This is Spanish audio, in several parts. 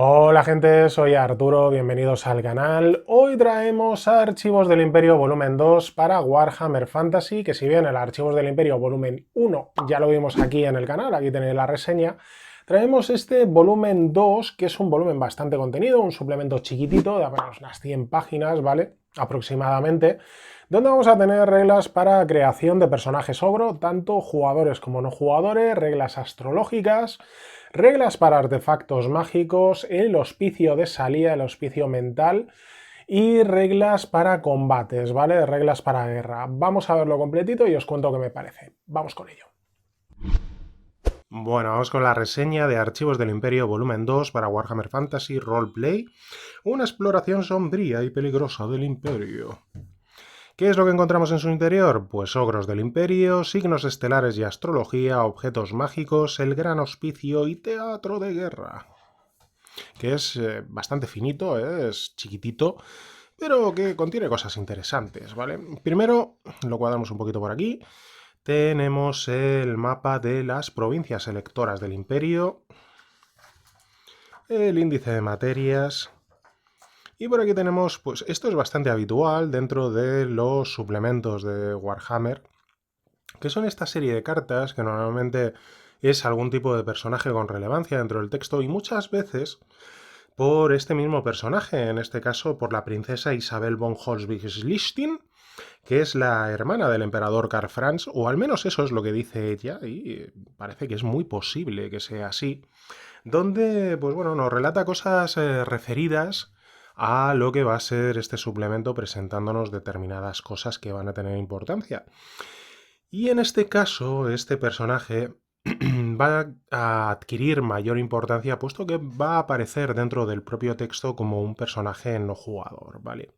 Hola gente, soy Arturo, bienvenidos al canal. Hoy traemos Archivos del Imperio volumen 2 para Warhammer Fantasy, que si bien el Archivos del Imperio volumen 1 ya lo vimos aquí en el canal, aquí tenéis la reseña, traemos este volumen 2, que es un volumen bastante contenido, un suplemento chiquitito de apenas unas 100 páginas, ¿vale? Aproximadamente, donde vamos a tener reglas para creación de personajes ogro, tanto jugadores como no jugadores, reglas astrológicas, reglas para artefactos mágicos, el hospicio de salida, el hospicio mental y reglas para combates, ¿vale? Reglas para guerra. Vamos a verlo completito y os cuento qué me parece. Vamos con ello. Bueno, vamos con la reseña de Archivos del Imperio volumen 2 para Warhammer Fantasy Roleplay, una exploración sombría y peligrosa del Imperio. ¿Qué es lo que encontramos en su interior? Pues ogros del imperio, signos estelares y astrología, objetos mágicos, el gran hospicio y teatro de guerra. Que es bastante finito, es chiquitito, pero que contiene cosas interesantes, ¿vale? Primero, lo cuadramos un poquito por aquí. Tenemos el mapa de las provincias electoras del imperio, el índice de materias, y por aquí tenemos, pues esto es bastante habitual dentro de los suplementos de Warhammer, que son esta serie de cartas que normalmente es algún tipo de personaje con relevancia dentro del texto y muchas veces por este mismo personaje, en este caso por la princesa Isabel von Holzwig-Schlichting, que es la hermana del emperador Karl Franz, o al menos eso es lo que dice ella, y parece que es muy posible que sea así, donde, pues bueno, nos relata cosas referidas a lo que va a ser este suplemento presentándonos determinadas cosas que van a tener importancia. Y en este caso, este personaje va a adquirir mayor importancia puesto que va a aparecer dentro del propio texto como un personaje no jugador, ¿vale?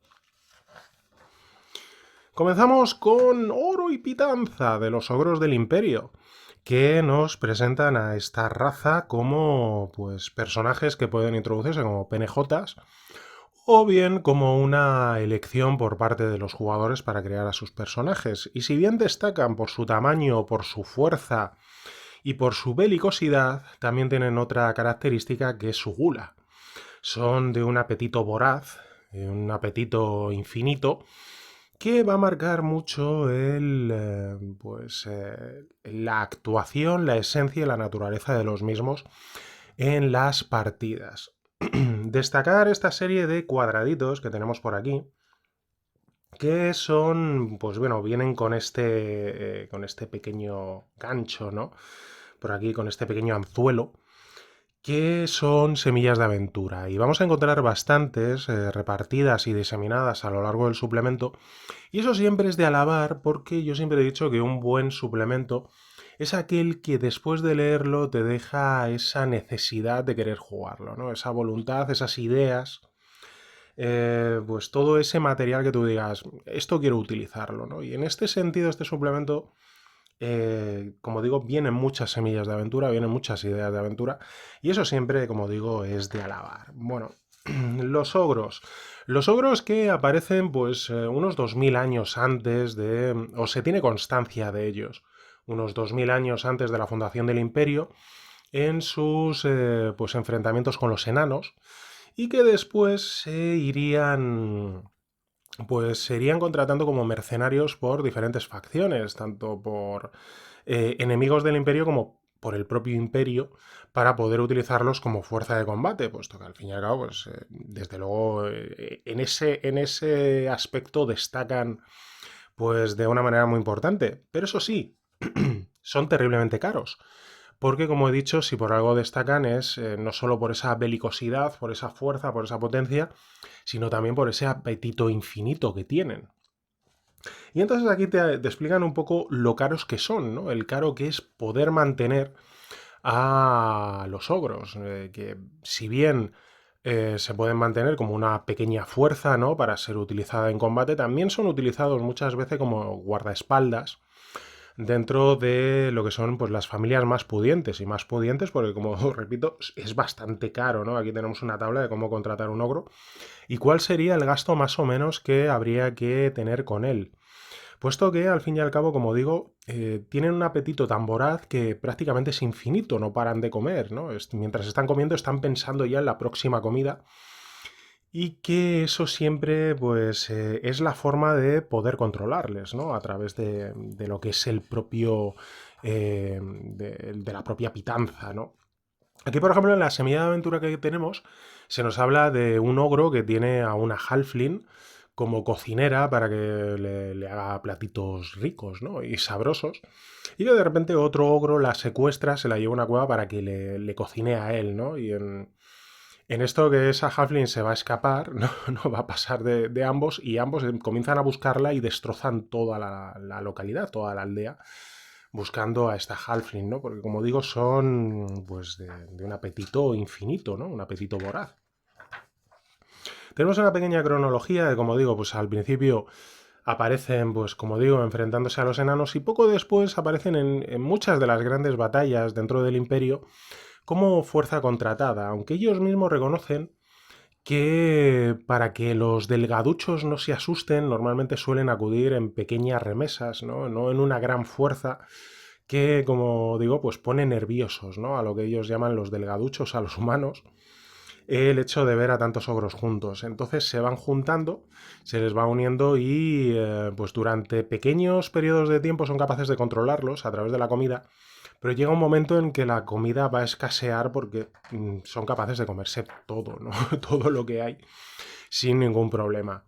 Comenzamos con Oro y Pitanza de los Ogros del Imperio, que nos presentan a esta raza como pues personajes que pueden introducirse como PNJs o bien como una elección por parte de los jugadores para crear a sus personajes. Y si bien destacan por su tamaño, por su fuerza y por su belicosidad, también tienen otra característica que es su gula. Son de un apetito voraz, un apetito infinito, que va a marcar mucho la actuación, la esencia y la naturaleza de los mismos en las partidas. Destacar esta serie de cuadraditos que tenemos por aquí, que son, pues bueno, vienen con este pequeño gancho, ¿no? Por aquí, con este pequeño anzuelo, que son semillas de aventura. Y vamos a encontrar bastantes repartidas y diseminadas a lo largo del suplemento. Y eso siempre es de alabar porque yo siempre he dicho que un buen suplemento es aquel que después de leerlo te deja esa necesidad de querer jugarlo, ¿no? Esa voluntad, esas ideas, pues todo ese material que tú digas, esto quiero utilizarlo, ¿no? Y en este sentido, este suplemento, como digo, vienen muchas semillas de aventura, vienen muchas ideas de aventura, y eso siempre, como digo, es de alabar. Bueno, los ogros. Los ogros que aparecen pues unos 2000 años antes de, o se tiene constancia de ellos, unos 2000 años antes de la fundación del imperio, en sus pues enfrentamientos con los enanos, y que después se irían pues se irían contratando como mercenarios por diferentes facciones, tanto por enemigos del imperio como por el propio imperio, para poder utilizarlos como fuerza de combate, puesto que al fin y al cabo, pues desde luego en ese aspecto destacan pues de una manera muy importante. Pero eso sí, son terriblemente caros. Porque, como he dicho, si por algo destacan es no solo por esa belicosidad, por esa fuerza, por esa potencia, sino también por ese apetito infinito que tienen. Y entonces aquí te explican un poco lo caros que son, ¿no? El caro que es poder mantener a los ogros, que si bien se pueden mantener como una pequeña fuerza, ¿no? Para ser utilizada en combate, también son utilizados muchas veces como guardaespaldas dentro de lo que son pues las familias más pudientes y más pudientes porque como repito es bastante caro, ¿no? Aquí tenemos una tabla de cómo contratar un ogro y cuál sería el gasto más o menos que habría que tener con él. puesto que al fin y al cabo, como digo, tienen un apetito tan voraz que prácticamente es infinito, no paran de comer, ¿no? Mientras están comiendo están pensando ya en la próxima comida y que eso siempre pues es la forma de poder controlarles, ¿no? A través de lo que es el propio, de la propia pitanza, ¿no? Aquí, por ejemplo, en la semilla de aventura que tenemos, se nos habla de un ogro que tiene a una halfling como cocinera para que le haga platitos ricos, ¿no? Y sabrosos. Y que de repente otro ogro la secuestra, se la lleva a una cueva para que le cocine a él, ¿no? Y en esto que esa halfling se va a escapar, no, no va a pasar de ambos y ambos comienzan a buscarla y destrozan toda la localidad, toda la aldea, buscando a esta halfling, ¿no? Porque como digo, son pues de un apetito infinito, ¿no? Un apetito voraz. Tenemos una pequeña cronología de, como digo, pues al principio aparecen, pues como digo, enfrentándose a los enanos y poco después aparecen en muchas de las grandes batallas dentro del imperio como fuerza contratada, aunque ellos mismos reconocen que para que los delgaduchos no se asusten, normalmente suelen acudir en pequeñas remesas, ¿no? No en una gran fuerza que, como digo, pues pone nerviosos, ¿no? A lo que ellos llaman los delgaduchos, a los humanos, el hecho de ver a tantos ogros juntos. Entonces se van juntando, se les va uniendo y pues durante pequeños periodos de tiempo son capaces de controlarlos a través de la comida, pero llega un momento en que la comida va a escasear porque son capaces de comerse todo, ¿no? Todo lo que hay sin ningún problema.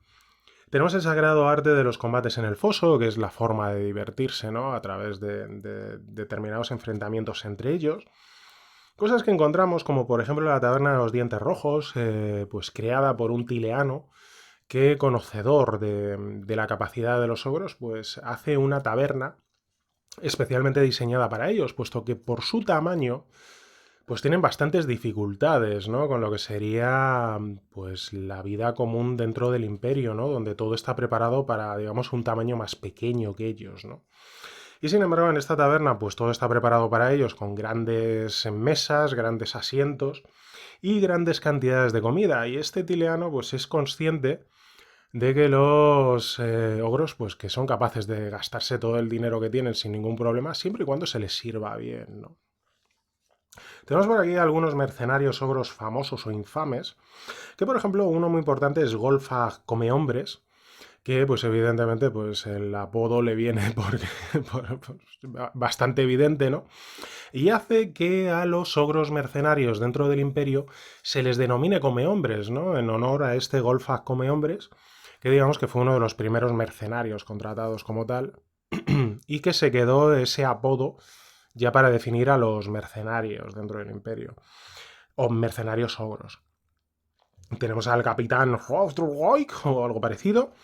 Tenemos el sagrado arte de los combates en el foso, que es la forma de divertirse, ¿no? A través de determinados enfrentamientos entre ellos. Cosas que encontramos, como por ejemplo la taberna de los dientes rojos, pues creada por un tileano que, conocedor de la capacidad de los ogros, pues hace una taberna especialmente diseñada para ellos, puesto que por su tamaño pues tienen bastantes dificultades, ¿no? Con lo que sería pues la vida común dentro del imperio, ¿no? Donde todo está preparado para, digamos, un tamaño más pequeño que ellos, ¿no? Y sin embargo, en esta taberna, pues todo está preparado para ellos, con grandes mesas, grandes asientos y grandes cantidades de comida. Y este tileano, pues es consciente de que los ogros, pues que son capaces de gastarse todo el dinero que tienen sin ningún problema, siempre y cuando se les sirva bien, ¿no? Tenemos por aquí algunos mercenarios ogros famosos o infames, que por ejemplo uno muy importante es Golfag Comehombres, que pues evidentemente pues el apodo le viene porque, pues, bastante evidente, ¿no? Y hace que a los ogros mercenarios dentro del imperio se les denomine Comehombres, ¿no? En honor a este Golfag Comehombres, que digamos que fue uno de los primeros mercenarios contratados como tal y que se quedó ese apodo ya para definir a los mercenarios dentro del imperio, o mercenarios ogros. Tenemos al capitán Hofdrugoik o algo parecido,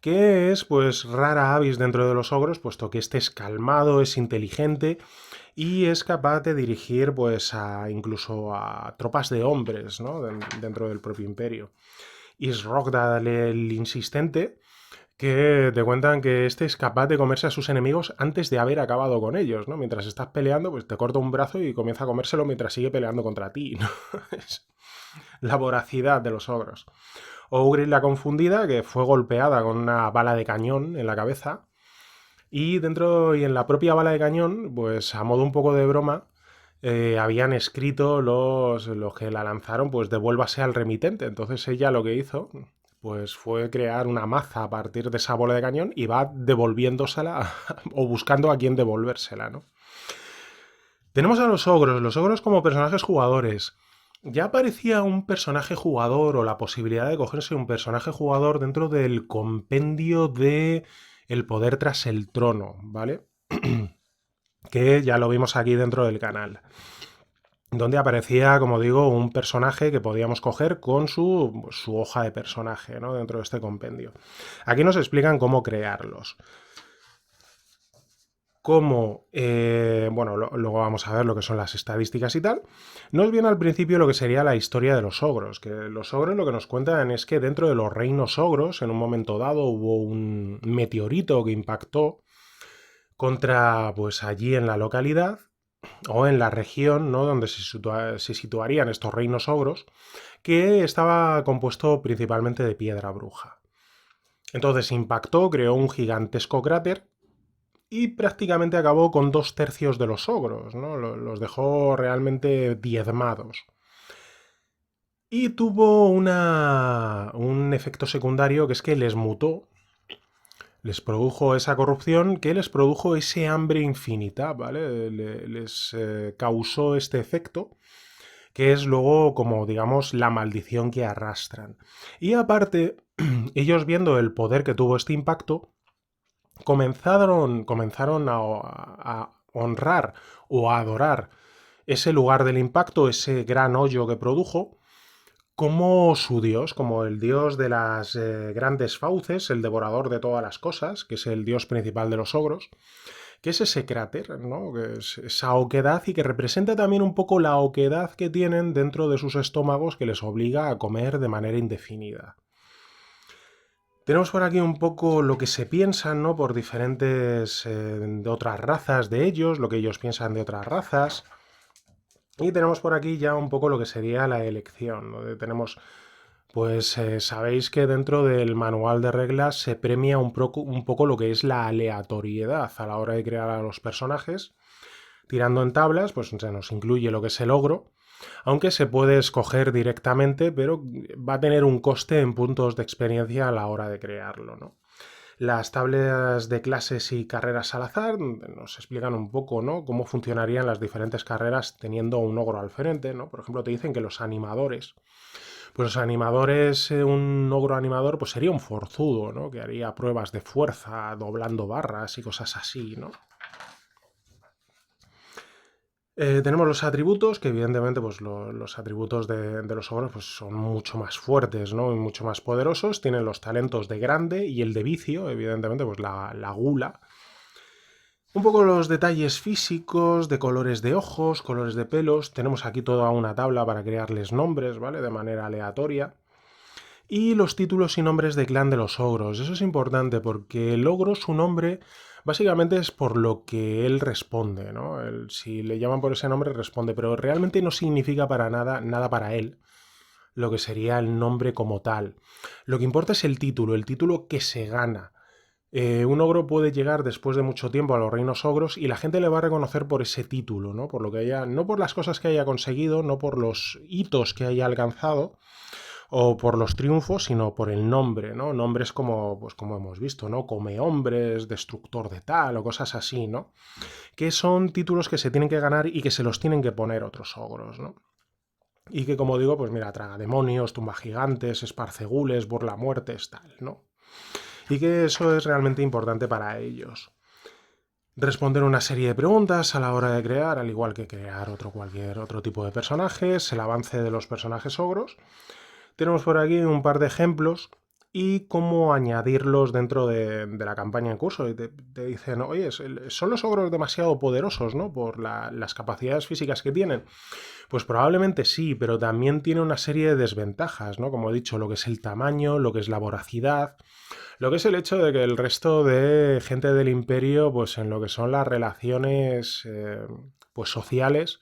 que es pues rara avis dentro de los ogros, puesto que este es calmado, es inteligente y es capaz de dirigir pues incluso a tropas de hombres, ¿no? Dentro del propio imperio. Isrogdal el insistente, que te cuentan que este es capaz de comerse a sus enemigos antes de haber acabado con ellos, ¿no? Mientras estás peleando, pues te corta un brazo y comienza a comérselo mientras sigue peleando contra ti, ¿no? Es la voracidad de los ogros. O Ugritte la confundida, que fue golpeada con una bala de cañón en la cabeza. Y dentro y en la propia bala de cañón, pues a modo un poco de broma, habían escrito los que la lanzaron, pues devuélvase al remitente. Entonces ella lo que hizo, pues fue crear una maza a partir de esa bola de cañón y va devolviéndosela o buscando a quién devolvérsela, ¿no? Tenemos a los ogros como personajes jugadores. Ya aparecía un personaje jugador o la posibilidad de cogerse un personaje jugador dentro del compendio de El poder tras el trono, ¿vale? Que ya lo vimos aquí dentro del canal, donde aparecía, como digo, un personaje que podíamos coger con su hoja de personaje, ¿no? Dentro de este compendio. Aquí nos explican cómo crearlos. Cómo, bueno, luego vamos a ver lo que son las estadísticas y tal. Nos viene al principio lo que sería la historia de los ogros, que los ogros lo que nos cuentan es que dentro de los reinos ogros, en un momento dado hubo un meteorito que impactó contra, pues allí en la localidad, o en la región, ¿no? Donde se situarían estos reinos ogros, que estaba compuesto principalmente de piedra bruja. Entonces impactó, creó un gigantesco cráter y prácticamente acabó con 2/3 de los ogros, ¿no? Los dejó realmente diezmados. Y tuvo un efecto secundario que es que les mutó, les produjo esa corrupción que les produjo ese hambre infinita, ¿vale? Les causó este efecto que es luego como digamos la maldición que arrastran. Y aparte, ellos viendo el poder que tuvo este impacto, comenzaron a honrar o a adorar ese lugar del impacto, ese gran hoyo que produjo, como su dios, como el dios de las grandes fauces, el devorador de todas las cosas, que es el dios principal de los ogros, que es ese cráter, ¿no? Que es esa oquedad y que representa también un poco la oquedad que tienen dentro de sus estómagos que les obliga a comer de manera indefinida. Tenemos por aquí un poco lo que se piensan, ¿no? Por diferentes de otras razas de ellos, lo que ellos piensan de otras razas. Y tenemos por aquí ya un poco lo que sería la elección, ¿no? Tenemos, pues sabéis que dentro del manual de reglas se premia un poco lo que es la aleatoriedad a la hora de crear a los personajes. Tirando en tablas, pues se nos incluye lo que es el ogro, aunque se puede escoger directamente, pero va a tener un coste en puntos de experiencia a la hora de crearlo, ¿no? Las tablas de clases y carreras al azar nos explican un poco, ¿no? Cómo funcionarían las diferentes carreras teniendo un ogro al frente, ¿no? Por ejemplo, te dicen que los animadores, pues los animadores, un ogro animador, pues sería un forzudo, ¿no? Que haría pruebas de fuerza, doblando barras y cosas así, ¿no? Tenemos los atributos, que evidentemente pues, los atributos de los ogros pues, son mucho más fuertes, ¿no? Y mucho más poderosos. Tienen los talentos de grande y el de vicio, evidentemente, pues la gula. Un poco los detalles físicos, de colores de ojos, colores de pelos. Tenemos aquí toda una tabla para crearles nombres, ¿vale? De manera aleatoria. Y los títulos y nombres de clan de los ogros. Eso es importante porque el ogro, su nombre, básicamente es por lo que él responde, ¿no? Si le llaman por ese nombre, responde, pero realmente no significa para nada para él, lo que sería el nombre como tal. Lo que importa es el título que se gana. Un ogro puede llegar después de mucho tiempo a los reinos ogros y la gente le va a reconocer por ese título, ¿no? Por lo que haya, no por las cosas que haya conseguido, no por los hitos que haya alcanzado, o por los triunfos, sino por el nombre, ¿no? Nombres como, pues como hemos visto, ¿no? Come hombres, destructor de tal, o cosas así, ¿no? Que son títulos que se tienen que ganar y que se los tienen que poner otros ogros, ¿no? Y que, como digo, pues mira, traga demonios, tumba gigantes, esparcegules, burla muertes, tal, ¿no? Y que eso es realmente importante para ellos. Responder una serie de preguntas a la hora de crear, al igual que crear cualquier otro tipo de personajes, el avance de los personajes ogros. Tenemos por aquí un par de ejemplos y cómo añadirlos dentro de la campaña en curso. Y te dicen, oye, son los ogros demasiado poderosos, ¿no? Por las capacidades físicas que tienen. Pues probablemente sí, pero también tiene una serie de desventajas, ¿no? Como he dicho, lo que es el tamaño, lo que es la voracidad, lo que es el hecho de que el resto de gente del imperio, pues en lo que son las relaciones pues sociales,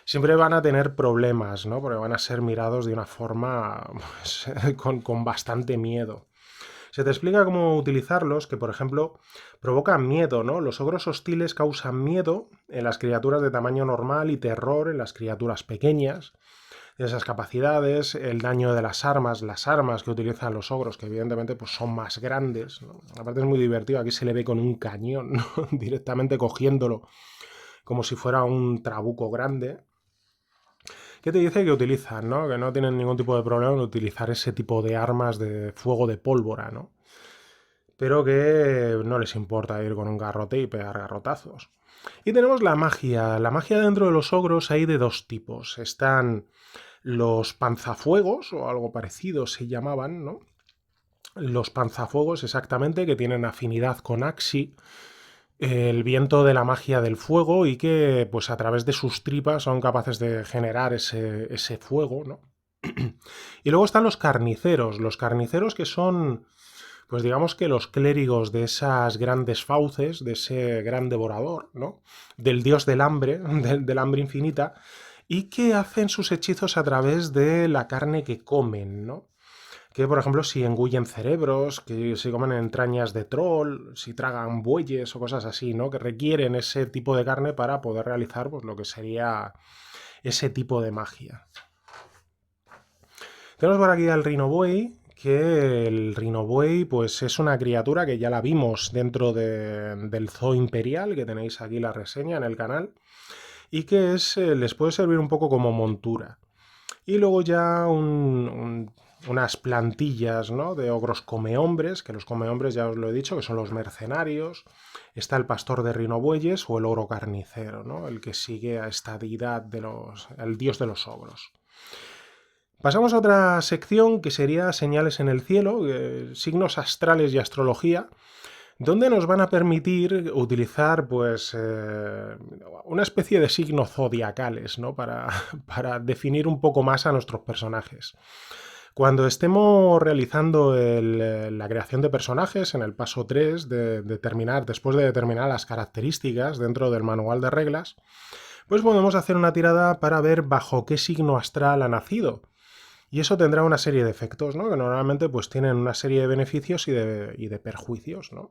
siempre van a tener problemas, ¿no? Porque van a ser mirados de una forma pues, con bastante miedo. Se te explica cómo utilizarlos, que por ejemplo provocan miedo, ¿no? Los ogros hostiles causan miedo en las criaturas de tamaño normal y terror en las criaturas pequeñas. Esas capacidades, el daño de las armas que utilizan los ogros, que evidentemente pues, son más grandes, ¿no? Aparte es muy divertido, aquí se le ve con un cañón, ¿no? Directamente cogiéndolo como si fuera un trabuco grande. ¿Qué te dice que utilizan, ¿no? Que no tienen ningún tipo de problema en utilizar ese tipo de armas de fuego de pólvora, ¿no? Pero que no les importa ir con un garrote y pegar garrotazos. Y tenemos la magia. La magia dentro de los ogros hay de dos tipos. Están los panzafuegos, o algo parecido se llamaban, ¿no? Los panzafuegos, exactamente, que tienen afinidad con Axi, el viento de la magia del fuego, y que, pues a través de sus tripas son capaces de generar ese fuego, ¿no? Y luego están los carniceros que son, pues digamos que los clérigos de esas grandes fauces, de ese gran devorador, ¿no? Del dios del hambre, del hambre infinita, y que hacen sus hechizos a través de la carne que comen, ¿no? que, por ejemplo, si engullen cerebros, que si comen entrañas de troll, si tragan bueyes o cosas así, ¿no? Que requieren ese tipo de carne para poder realizar pues, lo que sería ese tipo de magia. Tenemos por aquí al Rhinobuey, que el Rhinobuey pues, es una criatura que ya la vimos dentro del Zoo Imperial, que tenéis aquí la reseña en el canal, y que les puede servir un poco como montura. Y luego ya unas plantillas, ¿no? De ogros comehombres, que los comehombres ya os lo he dicho, que son los mercenarios. Está el pastor de rinobueyes o el ogro carnicero, ¿no? El que sigue a esta deidad el dios de los ogros. Pasamos a otra sección que sería señales en el cielo, signos astrales y astrología, donde nos van a permitir utilizar pues, una especie de signos zodiacales, ¿no? para definir un poco más a nuestros personajes. Cuando estemos realizando la creación de personajes en el paso 3, después de determinar las características dentro del manual de reglas, pues podemos hacer una tirada para ver bajo qué signo astral ha nacido. Y eso tendrá una serie de efectos, ¿no? Que normalmente pues, tienen una serie de beneficios y de perjuicios, ¿no?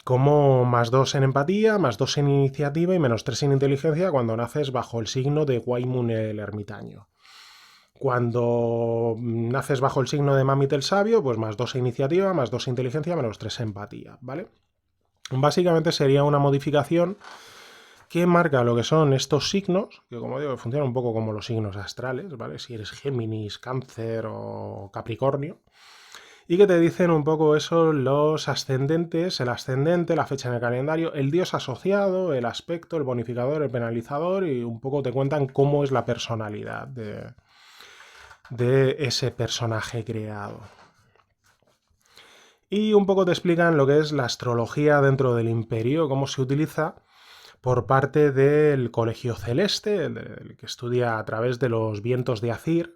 Como +2 en empatía, +2 en iniciativa y -3 en inteligencia cuando naces bajo el signo de Waymun el ermitaño. Cuando naces bajo el signo de Mamit el sabio, pues +2 en iniciativa, +2 en inteligencia, -3 en empatía, ¿vale? Básicamente sería una modificación que marca lo que son estos signos, que como digo, funcionan un poco como los signos astrales, ¿vale? Si eres Géminis, Cáncer o Capricornio, y que te dicen un poco eso, los ascendentes, el ascendente, la fecha en el calendario, el dios asociado, el aspecto, el bonificador, el penalizador, y un poco te cuentan cómo es la personalidad de ese personaje creado. Y un poco te explican lo que es la astrología dentro del imperio, cómo se utiliza por parte del Colegio Celeste, el que estudia a través de los vientos de Azir,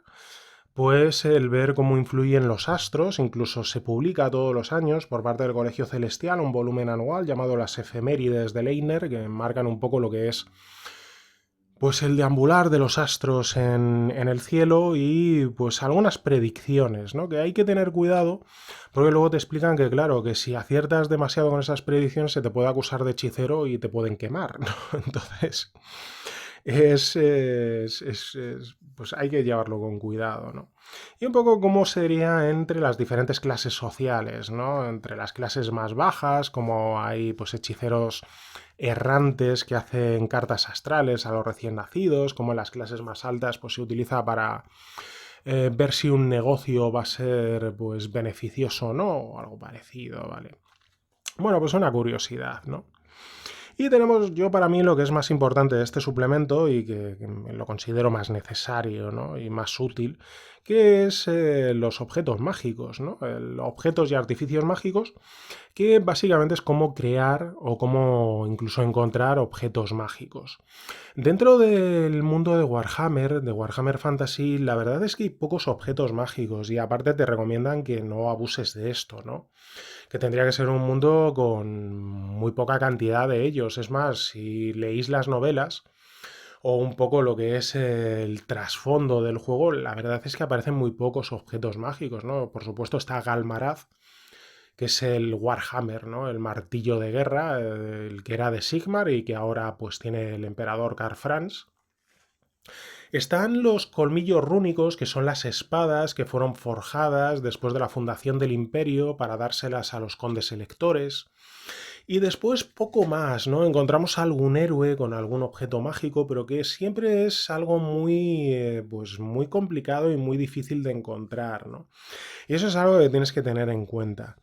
pues el ver cómo influyen los astros. Incluso se publica todos los años por parte del Colegio Celestial un volumen anual llamado Las Efemérides de Leiner, que marcan un poco lo que es pues el deambular de los astros en el cielo y pues algunas predicciones, ¿no? Que hay que tener cuidado porque luego te explican que, claro, que si aciertas demasiado con esas predicciones se te puede acusar de hechicero y te pueden quemar, ¿no? Entonces, pues hay que llevarlo con cuidado, ¿no? Y un poco cómo sería entre las diferentes clases sociales, ¿no? Entre las clases más bajas, como hay pues hechiceros errantes que hacen cartas astrales a los recién nacidos, como en las clases más altas pues se utiliza para ver si un negocio va a ser pues beneficioso o no, o algo parecido, ¿vale? Bueno, pues una curiosidad, ¿no? Y tenemos, yo para mí, lo que es más importante de este suplemento y que lo considero más necesario, ¿no? Y más útil, que es los objetos mágicos, ¿no? Objetos y artificios mágicos, que básicamente es cómo crear o cómo incluso encontrar objetos mágicos. Dentro del mundo de Warhammer Fantasy, la verdad es que hay pocos objetos mágicos y aparte te recomiendan que no abuses de esto, ¿no? Que tendría que ser un mundo con muy poca cantidad de ellos. Es más, si leéis las novelas o un poco lo que es el trasfondo del juego, la verdad es que aparecen muy pocos objetos mágicos, ¿no? Por supuesto está Galmarad, que es el Warhammer, ¿no? El martillo de guerra, el que era de Sigmar y que ahora pues tiene el emperador Karl Franz. Están los colmillos rúnicos, que son las espadas que fueron forjadas después de la fundación del imperio para dárselas a los condes electores. Y después poco más, ¿no? Encontramos algún héroe con algún objeto mágico, pero que siempre es algo pues muy complicado y muy difícil de encontrar, ¿no? Y eso es algo que tienes que tener en cuenta.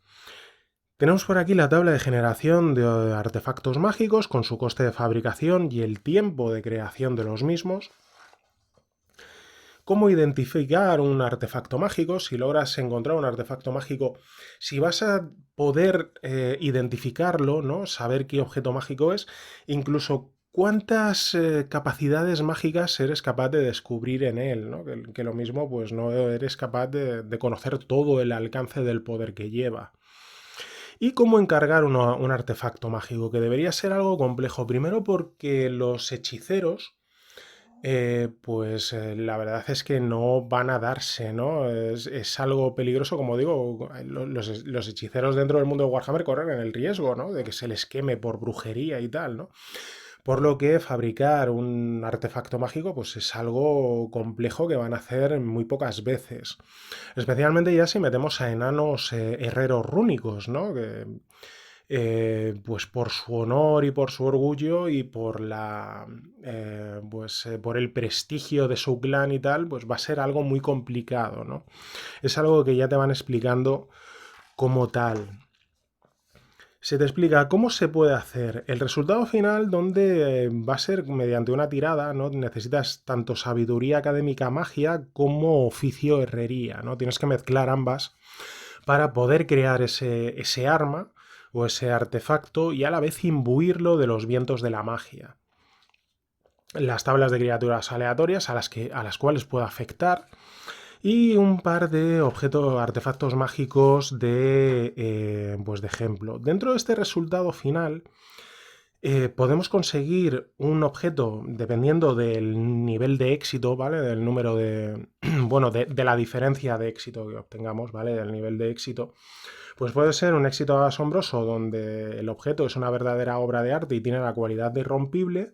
Tenemos por aquí la tabla de generación de artefactos mágicos con su coste de fabricación y el tiempo de creación de los mismos. Cómo identificar un artefacto mágico, si logras encontrar un artefacto mágico, si vas a poder identificarlo, ¿no? Saber qué objeto mágico es, incluso cuántas capacidades mágicas eres capaz de descubrir en él, ¿no? Que lo mismo, pues no eres capaz de conocer todo el alcance del poder que lleva. Y cómo encargar un artefacto mágico, que debería ser algo complejo, primero porque los hechiceros La verdad es que no van a darse, ¿no? Es algo peligroso, como digo, los hechiceros dentro del mundo de Warhammer corren el riesgo, ¿no? De que se les queme por brujería y tal, ¿no? Por lo que fabricar un artefacto mágico, pues es algo complejo que van a hacer muy pocas veces. Especialmente ya si metemos a enanos herreros rúnicos, ¿no? Que, pues por su honor y por su orgullo y por por el prestigio de su clan y tal, pues va a ser algo muy complicado, ¿no? Es algo que ya te van explicando como tal. Se te explica cómo se puede hacer. El resultado final, donde va a ser mediante una tirada, ¿no? Necesitas tanto sabiduría académica magia como oficio herrería, ¿no? Tienes que mezclar ambas para poder crear ese arma o ese artefacto y a la vez imbuirlo de los vientos de la magia. Las tablas de criaturas aleatorias a las cuales puede afectar y un par de objetos, artefactos mágicos de ejemplo. Dentro de este resultado final, podemos conseguir un objeto dependiendo del nivel de éxito, ¿vale? Del número de, bueno, de la diferencia de éxito que obtengamos, ¿vale? Del nivel de éxito. Pues puede ser un éxito asombroso donde el objeto es una verdadera obra de arte y tiene la cualidad de irrompible.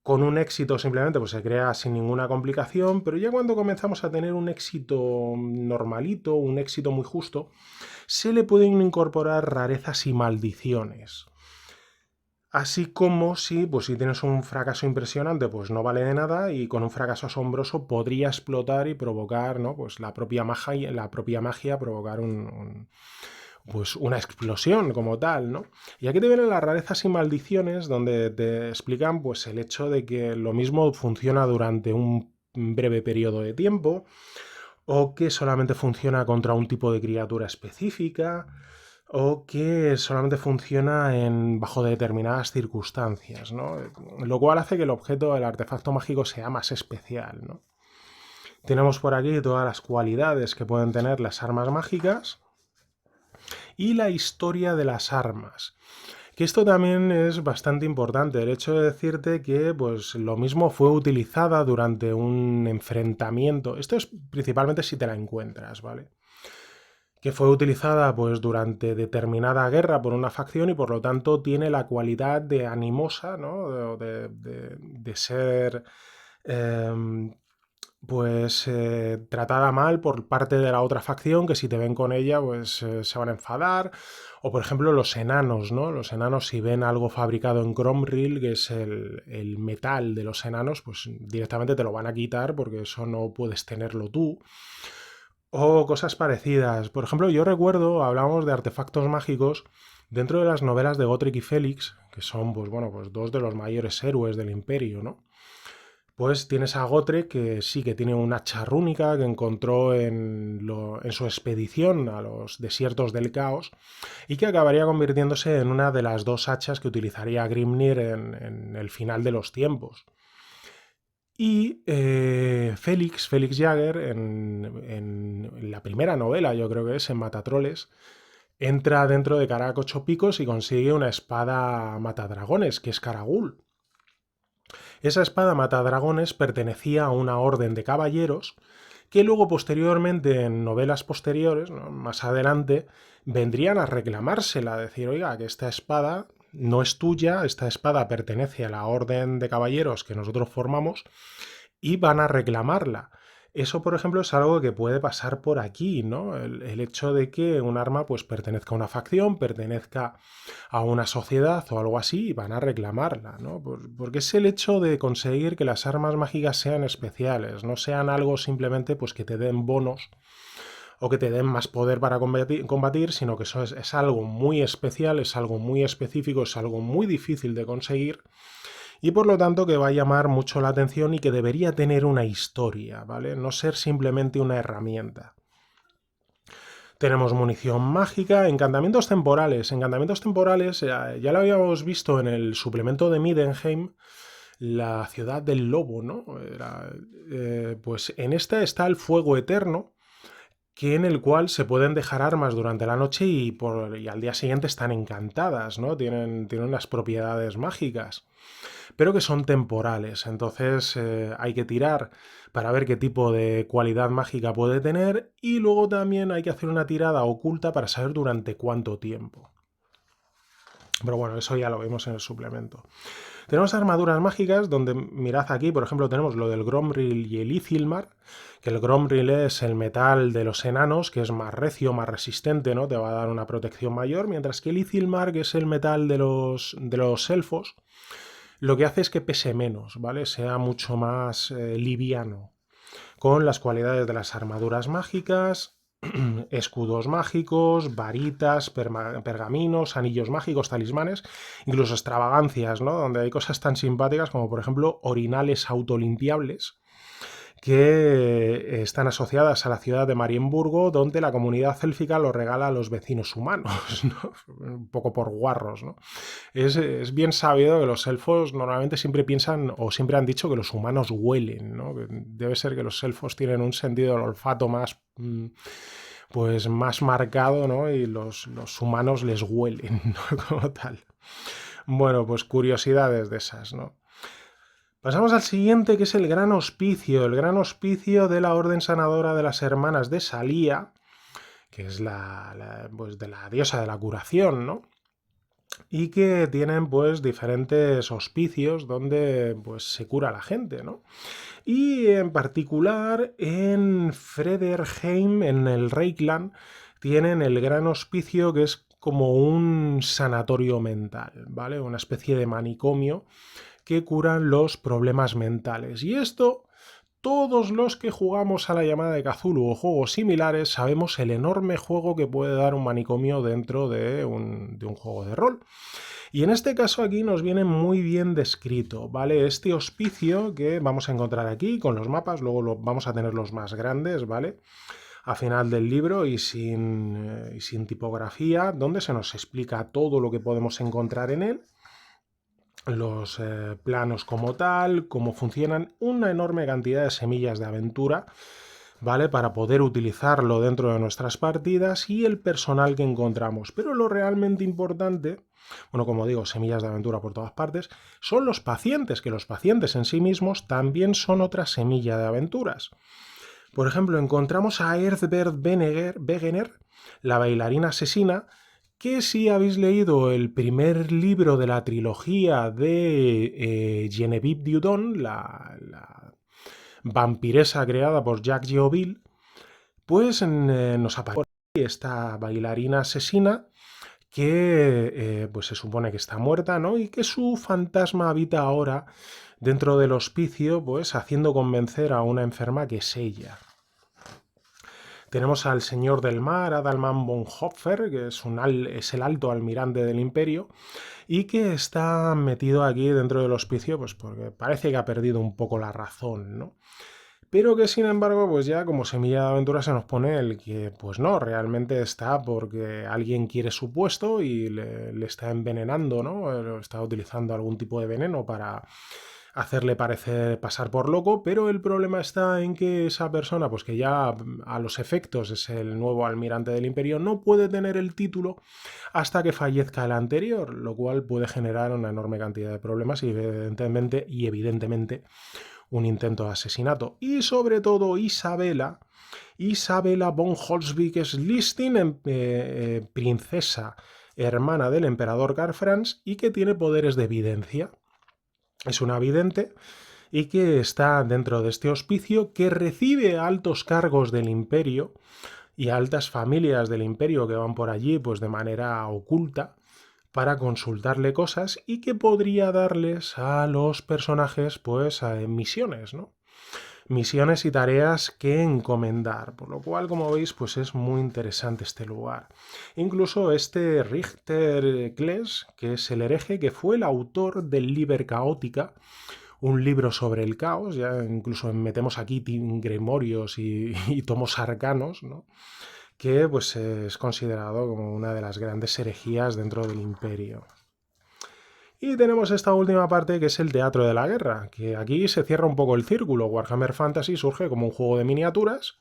Con un éxito simplemente pues se crea sin ninguna complicación, pero ya cuando comenzamos a tener un éxito normalito, un éxito muy justo, se le pueden incorporar rarezas y maldiciones. Así como si tienes un fracaso impresionante, pues no vale de nada, y con un fracaso asombroso podría explotar y provocar, ¿no? Pues la propia magia provocar pues una explosión como tal, ¿no? Y aquí te vienen las rarezas y maldiciones, donde te explican pues el hecho de que lo mismo funciona durante un breve periodo de tiempo, o que solamente funciona contra un tipo de criatura específica, o que solamente funciona bajo determinadas circunstancias, ¿no? Lo cual hace que el objeto, el artefacto mágico, sea más especial, ¿no? Tenemos por aquí todas las cualidades que pueden tener las armas mágicas y la historia de las armas. Que esto también es bastante importante, el hecho de decirte que pues, lo mismo fue utilizada durante un enfrentamiento. Esto es principalmente si te la encuentras, ¿vale? Que fue utilizada pues durante determinada guerra por una facción y por lo tanto tiene la cualidad de animosa, ¿no? De ser eh, tratada mal por parte de la otra facción, que si te ven con ella pues se van a enfadar. O por ejemplo los enanos, ¿no? Los enanos, si ven algo fabricado en Cromril, que es el metal de los enanos, pues directamente te lo van a quitar porque eso no puedes tenerlo tú. O cosas parecidas. Por ejemplo, yo recuerdo, hablábamos de artefactos mágicos dentro de las novelas de Gotrek y Félix, que son, pues bueno, pues dos de los mayores héroes del Imperio, ¿no? Pues tienes a Gotrek, que sí que tiene una hacha rúnica que encontró en su expedición a los desiertos del caos y que acabaría convirtiéndose en una de las dos hachas que utilizaría Grimnir en el final de los tiempos. Y Félix Jagger, en la primera novela, yo creo que es, en Matatroles, entra dentro de Carac Ocho Picos y consigue una espada matadragones, que es Caragul. Esa espada matadragones pertenecía a una orden de caballeros que luego posteriormente, en novelas posteriores, ¿no? Más adelante, vendrían a reclamársela, a decir, oiga, que esta espada no es tuya, esta espada pertenece a la orden de caballeros que nosotros formamos y van a reclamarla. Eso, por ejemplo, es algo que puede pasar por aquí, ¿no? El hecho de que un arma pues pertenezca a una facción, pertenezca a una sociedad o algo así y van a reclamarla, ¿no? Porque es el hecho de conseguir que las armas mágicas sean especiales, no sean algo simplemente pues que te den bonos o que te den más poder para combatir, sino que eso es algo muy especial, es algo muy específico, es algo muy difícil de conseguir y por lo tanto que va a llamar mucho la atención y que debería tener una historia, ¿vale? No ser simplemente una herramienta. Tenemos munición mágica, encantamientos temporales. Encantamientos temporales, ya lo habíamos visto en el suplemento de Middenheim, la ciudad del lobo, ¿no? Pues en esta está el fuego eterno, que en el cual se pueden dejar armas durante la noche y al día siguiente están encantadas, ¿no? Tienen unas propiedades mágicas, pero que son temporales. Entonces hay que tirar para ver qué tipo de cualidad mágica puede tener y luego también hay que hacer una tirada oculta para saber durante cuánto tiempo. Pero bueno, eso ya lo vemos en el suplemento. Tenemos armaduras mágicas donde, mirad aquí, por ejemplo, tenemos lo del Gromril y el Ithilmar, que el Gromril es el metal de los enanos, que es más recio, más resistente, ¿no? Te va a dar una protección mayor, mientras que el Ithilmar, que es el metal de los elfos, lo que hace es que pese menos, ¿vale? Sea mucho más liviano, con las cualidades de las armaduras mágicas, escudos mágicos, varitas, pergaminos, anillos mágicos, talismanes, incluso extravagancias, ¿no? Donde hay cosas tan simpáticas como, por ejemplo, orinales autolimpiables que están asociadas a la ciudad de Marienburgo, donde la comunidad élfica lo regala a los vecinos humanos, ¿no? Un poco por guarros, ¿no? Es bien sabido que los elfos normalmente siempre piensan o siempre han dicho que los humanos huelen, ¿no? Que debe ser que los elfos tienen un sentido del olfato más, pues más marcado, ¿no? Y los humanos les huelen, ¿no? Como tal. Bueno, pues curiosidades de esas, ¿no? Pasamos al siguiente, que es el Gran Hospicio de la Orden Sanadora de las Hermanas de Salía, que es pues de la diosa de la curación, ¿no? Y que tienen pues diferentes hospicios donde pues se cura la gente, ¿no? Y en particular en Frederheim, en el Reikland, tienen el Gran Hospicio, que es como un sanatorio mental, ¿vale? Una especie de manicomio que curan los problemas mentales. Y esto, todos los que jugamos a la llamada de Cthulhu o juegos similares sabemos el enorme juego que puede dar un manicomio dentro de un juego de rol. Y en este caso aquí nos viene muy bien descrito, ¿vale? Este hospicio que vamos a encontrar aquí con los mapas, luego vamos a tener los más grandes, ¿vale? A final del libro y sin tipografía, donde se nos explica todo lo que podemos encontrar en él, los planos como tal, cómo funcionan, una enorme cantidad de semillas de aventura, ¿vale? Para poder utilizarlo dentro de nuestras partidas y el personal que encontramos. Pero lo realmente importante, bueno, como digo, semillas de aventura por todas partes, son los pacientes, que los pacientes en sí mismos también son otra semilla de aventuras. Por ejemplo, encontramos a Erzbert Wegener, la bailarina asesina, que si habéis leído el primer libro de la trilogía de Genevieve Dieudonné, la vampiresa creada por Jacques Gioville, pues nos aparece esta bailarina asesina que pues se supone que está muerta, ¿no? Y que su fantasma habita ahora dentro del hospicio, pues haciendo convencer a una enferma que es ella. Tenemos al señor del mar, Adalman von Hopfer, que es el alto almirante del imperio, y que está metido aquí dentro del hospicio, pues porque parece que ha perdido un poco la razón, ¿no? Pero que sin embargo, pues ya como semilla de aventura se nos pone el que, pues no, realmente está porque alguien quiere su puesto y le está envenenando, ¿no? Está utilizando algún tipo de veneno para hacerle pasar por loco, pero el problema está en que esa persona, pues que ya a los efectos es el nuevo almirante del imperio, no puede tener el título hasta que fallezca el anterior, lo cual puede generar una enorme cantidad de problemas y evidentemente un intento de asesinato. Y sobre todo Isabela von Holzwig-Listin, princesa hermana del emperador Karl Franz y que tiene poderes de evidencia. Es una vidente y que está dentro de este hospicio, que recibe altos cargos del imperio y altas familias del imperio que van por allí pues de manera oculta para consultarle cosas y que podría darles a los personajes pues misiones, ¿no? Misiones y tareas que encomendar, por lo cual, como veis, pues es muy interesante este lugar. Incluso este Richter Kles, que es el hereje, que fue el autor del Liber Chaotica, un libro sobre el caos, ya incluso metemos aquí grimorios y tomos arcanos, ¿no? Que pues es considerado como una de las grandes herejías dentro del imperio. Y tenemos esta última parte que es el teatro de la guerra, que aquí se cierra un poco el círculo. Warhammer Fantasy surge como un juego de miniaturas,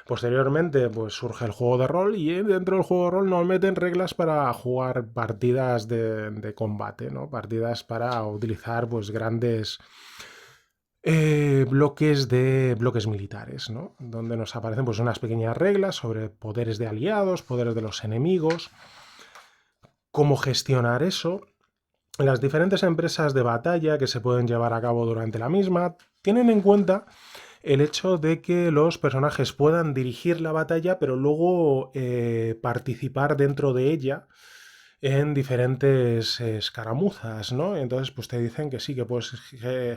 Posteriormente, pues surge el juego de rol y dentro del juego de rol nos meten reglas para jugar partidas de combate, ¿no? Partidas para utilizar pues grandes bloques militares, ¿no? Donde nos aparecen pues unas pequeñas reglas sobre poderes de aliados, poderes de los enemigos, cómo gestionar eso. Las diferentes empresas de batalla que se pueden llevar a cabo durante la misma tienen en cuenta el hecho de que los personajes puedan dirigir la batalla, pero luego participar dentro de ella en diferentes escaramuzas, ¿no? Entonces, pues te dicen que sí, que puedes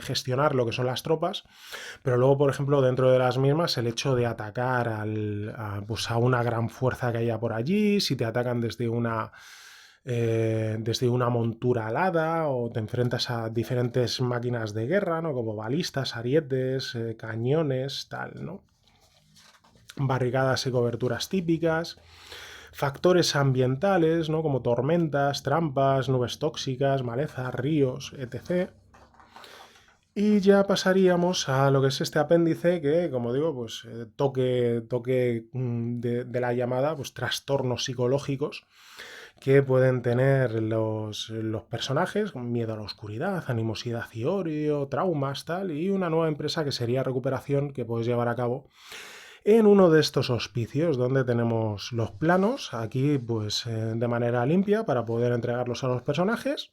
gestionar lo que son las tropas, pero luego, por ejemplo, dentro de las mismas, el hecho de atacar pues a una gran fuerza que haya por allí, si te atacan desde una montura alada o te enfrentas a diferentes máquinas de guerra, ¿no? Como balistas, arietes, cañones, tal, ¿no? Barricadas y coberturas típicas. Factores ambientales, ¿no? Como tormentas, trampas, nubes tóxicas, malezas, ríos, etc. Y ya pasaríamos a lo que es este apéndice que, como digo, pues toque de la llamada, pues trastornos psicológicos que pueden tener los personajes, miedo a la oscuridad, animosidad y odio, traumas, tal, y una nueva empresa que sería recuperación que puedes llevar a cabo en uno de estos hospicios donde tenemos los planos, aquí pues de manera limpia para poder entregarlos a los personajes.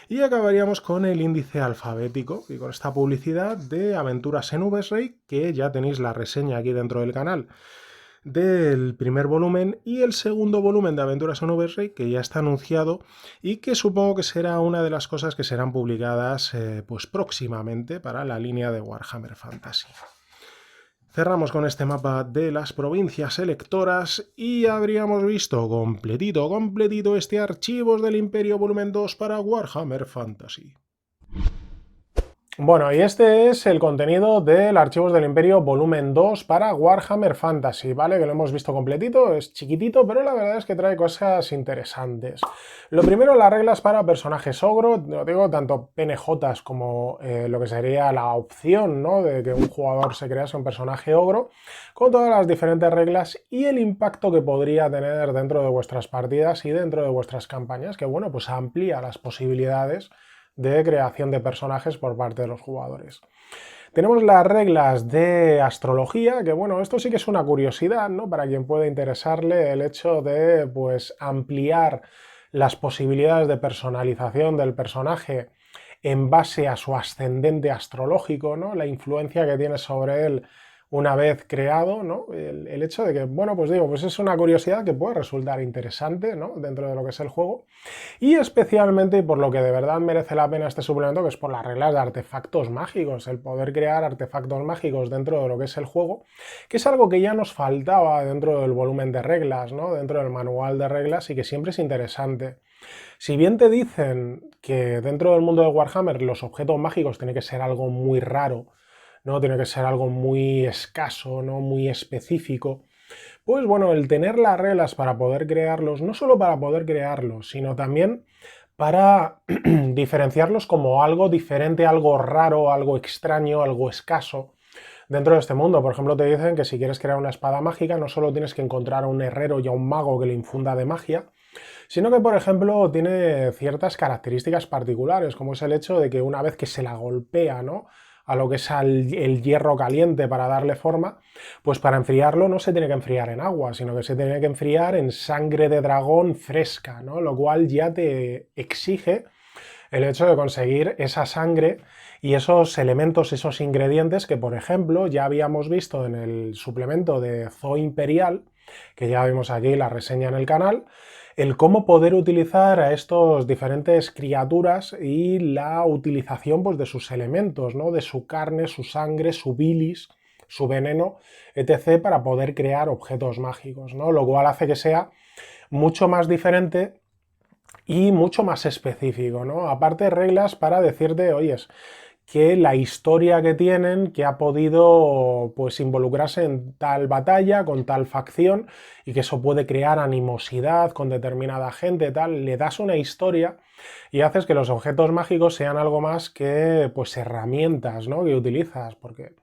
Y acabaríamos con el índice alfabético y con esta publicidad de Aventuras en V-Ray, que ya tenéis la reseña aquí dentro del canal del primer volumen y el segundo volumen de Aventuras en V-Ray, que ya está anunciado y que supongo que será una de las cosas que serán publicadas pues próximamente para la línea de Warhammer Fantasy. Cerramos con este mapa de las provincias electoras y habríamos visto completito este Archivos del Imperio volumen 2 para Warhammer Fantasy. Bueno, y este es el contenido del Archivos del Imperio volumen 2 para Warhammer Fantasy, ¿vale? Que lo hemos visto completito, es chiquitito, pero la verdad es que trae cosas interesantes. Lo primero, las reglas para personajes ogro, lo digo, tanto PNJs como lo que sería la opción, ¿no? De que un jugador se crease un personaje ogro, con todas las diferentes reglas y el impacto que podría tener dentro de vuestras partidas y dentro de vuestras campañas, que bueno, pues amplía las posibilidades de creación de personajes por parte de los jugadores. Tenemos las reglas de astrología, que bueno, esto sí que es una curiosidad, ¿no? Para quien pueda interesarle el hecho de, pues, ampliar las posibilidades de personalización del personaje en base a su ascendente astrológico, ¿no? La influencia que tiene sobre él una vez creado, ¿no? El hecho de que, bueno, pues digo, pues es una curiosidad que puede resultar interesante, ¿no? Dentro de lo que es el juego. Y especialmente por lo que de verdad merece la pena este suplemento, que es por las reglas de artefactos mágicos, el poder crear artefactos mágicos dentro de lo que es el juego, que es algo que ya nos faltaba dentro del volumen de reglas, ¿no? Dentro del manual de reglas y que siempre es interesante. Si bien te dicen que dentro del mundo de Warhammer los objetos mágicos tienen que ser algo muy raro, ¿no? Tiene que ser algo muy escaso, ¿no? Muy específico. Pues bueno, el tener las reglas para poder crearlos, no solo para poder crearlos, sino también para diferenciarlos como algo diferente, algo raro, algo extraño, algo escaso dentro de este mundo. Por ejemplo, te dicen que si quieres crear una espada mágica, no solo tienes que encontrar a un herrero y a un mago que le infunda de magia, sino que, por ejemplo, tiene ciertas características particulares, como es el hecho de que una vez que se la golpea, ¿no?, a lo que es el hierro caliente para darle forma, pues para enfriarlo no se tiene que enfriar en agua, sino que se tiene que enfriar en sangre de dragón fresca, ¿no? Lo cual ya te exige el hecho de conseguir esa sangre y esos elementos, esos ingredientes que, por ejemplo, ya habíamos visto en el suplemento de Zoo Imperial, que ya vimos aquí la reseña en el canal, el cómo poder utilizar a estos diferentes criaturas y la utilización, pues, de sus elementos, ¿no? De su carne, su sangre, su bilis, su veneno, etc., para poder crear objetos mágicos, ¿no? Lo cual hace que sea mucho más diferente y mucho más específico, ¿no? Aparte, reglas para decirte, oyes, que la historia que tienen, que ha podido, pues, involucrarse en tal batalla, con tal facción, y que eso puede crear animosidad con determinada gente, tal, le das una historia y haces que los objetos mágicos sean algo más que, pues, herramientas, ¿no?, que utilizas, porque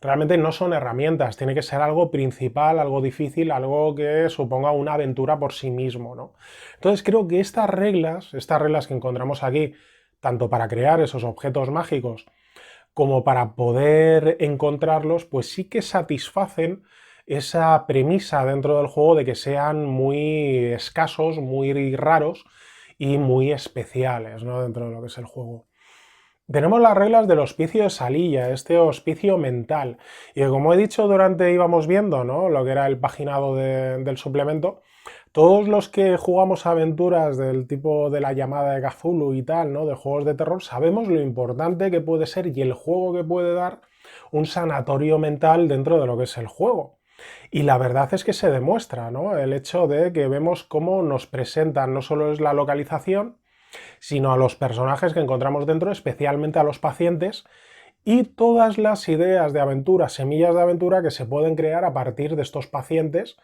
realmente no son herramientas, tiene que ser algo principal, algo difícil, algo que suponga una aventura por sí mismo, ¿no? Entonces creo que estas reglas que encontramos aquí, tanto para crear esos objetos mágicos como para poder encontrarlos, pues sí que satisfacen esa premisa dentro del juego de que sean muy escasos, muy raros y muy especiales, ¿no? Dentro de lo que es el juego. Tenemos las reglas del hospicio de Salilla, este hospicio mental. Y como he dicho durante íbamos viendo, ¿no? Lo que era el paginado del suplemento, todos los que jugamos aventuras del tipo de la llamada de Cthulhu y tal, ¿no? De juegos de terror, sabemos lo importante que puede ser y el juego que puede dar un sanatorio mental dentro de lo que es el juego. Y la verdad es que se demuestra, ¿no? El hecho de que vemos cómo nos presentan no solo es la localización, sino a los personajes que encontramos dentro, especialmente a los pacientes, y todas las ideas de aventura, semillas de aventura que se pueden crear a partir de estos pacientes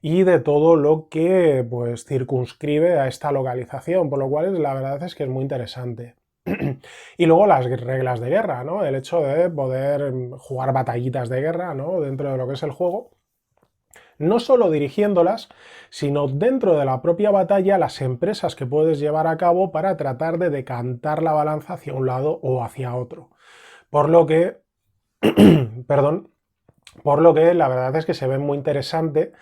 y de todo lo que pues circunscribe a esta localización, por lo cual la verdad es que es muy interesante. Y luego las reglas de guerra, ¿no? El hecho de poder jugar batallitas de guerra, ¿no? Dentro de lo que es el juego, no solo dirigiéndolas, sino dentro de la propia batalla las empresas que puedes llevar a cabo para tratar de decantar la balanza hacia un lado o hacia otro. Por lo que, perdón, por lo que la verdad es que se ve muy interesante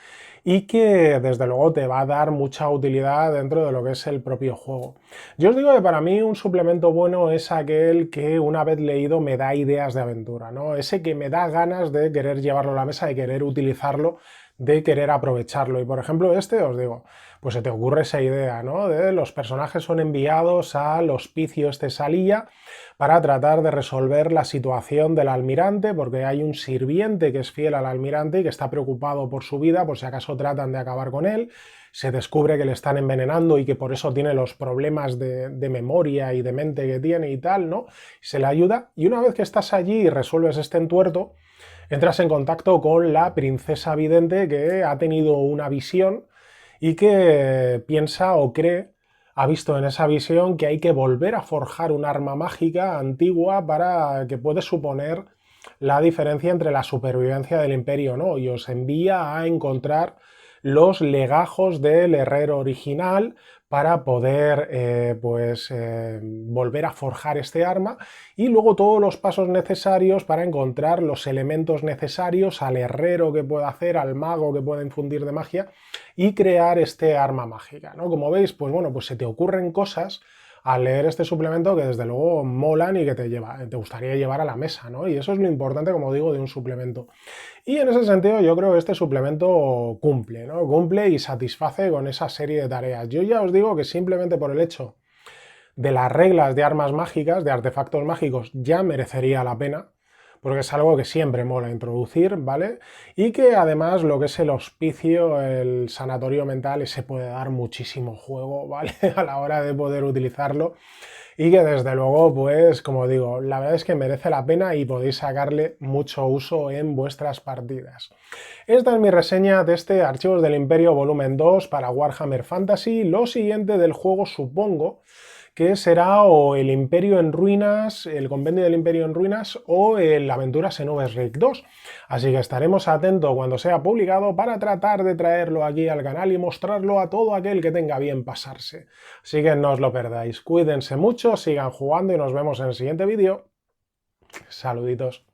y que desde luego te va a dar mucha utilidad dentro de lo que es el propio juego. Yo os digo que para mí un suplemento bueno es aquel que una vez leído me da ideas de aventura, ¿no? Ese que me da ganas de querer llevarlo a la mesa, de querer utilizarlo, de querer aprovecharlo. Y por ejemplo este, os digo, pues se te ocurre esa idea, ¿no? De los personajes son enviados al hospicio este Salilla para tratar de resolver la situación del almirante, porque hay un sirviente que es fiel al almirante y que está preocupado por su vida, por si acaso tratan de acabar con él. Se descubre que le están envenenando y que por eso tiene los problemas de memoria y de mente que tiene y tal, ¿no? Se le ayuda y una vez que estás allí y resuelves este entuerto, entras en contacto con la princesa vidente que ha tenido una visión y que piensa o cree, ha visto en esa visión que hay que volver a forjar un arma mágica antigua para que puede suponer la diferencia entre la supervivencia del imperio, ¿no? Y os envía a encontrar los legajos del herrero original para poder volver a forjar este arma y luego todos los pasos necesarios para encontrar los elementos necesarios al herrero que pueda hacer, al mago que pueda infundir de magia y crear este arma mágica, ¿no? Como veis, pues bueno, pues se te ocurren cosas al leer este suplemento que desde luego molan y que te gustaría llevar a la mesa, ¿no? Y eso es lo importante, como digo, de un suplemento. Y en ese sentido yo creo que este suplemento cumple, ¿no? Cumple y satisface con esa serie de tareas. Yo ya os digo que simplemente por el hecho de las reglas de armas mágicas, de artefactos mágicos, ya merecería la pena, porque es algo que siempre mola introducir, ¿vale? Y que además lo que es el hospicio, el sanatorio mental, ese puede dar muchísimo juego, ¿vale? A la hora de poder utilizarlo. Y que desde luego, pues como digo, la verdad es que merece la pena y podéis sacarle mucho uso en vuestras partidas. Esta es mi reseña de este Archivos del Imperio volumen 2 para Warhammer Fantasy. Lo siguiente del juego supongo que será o el Imperio en Ruinas, el Compendio del Imperio en Ruinas o el Aventuras en Rick 2. Así que estaremos atentos cuando sea publicado para tratar de traerlo aquí al canal y mostrarlo a todo aquel que tenga bien pasarse. Así que no os lo perdáis. Cuídense mucho, sigan jugando y nos vemos en el siguiente vídeo. Saluditos.